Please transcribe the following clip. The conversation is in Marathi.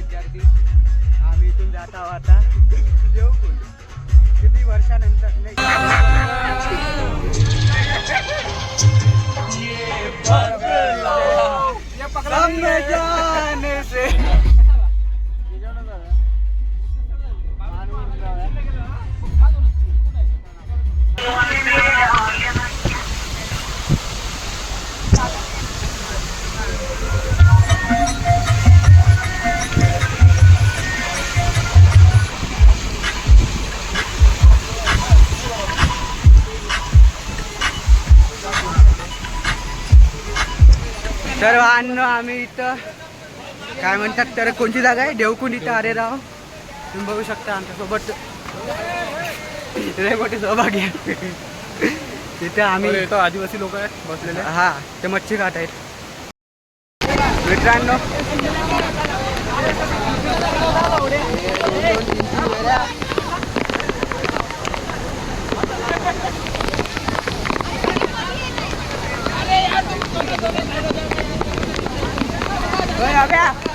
विद्यार्थी आम्ही इथून जात आहोत आता देवकुंड. किती वर्षानंतर जाने से तर आम्ही इथं काय म्हणतात तर कोणती जागा आहे देवकुंड इथं अरे राव तुम्ही बघू शकता आमच्यासोबत मोठे सहभागी आहे. तिथे आम्ही इथं आदिवासी लोक आहेत बसलेले. हा ते मच्छी खात आहेत मित्रांनो. अभ्या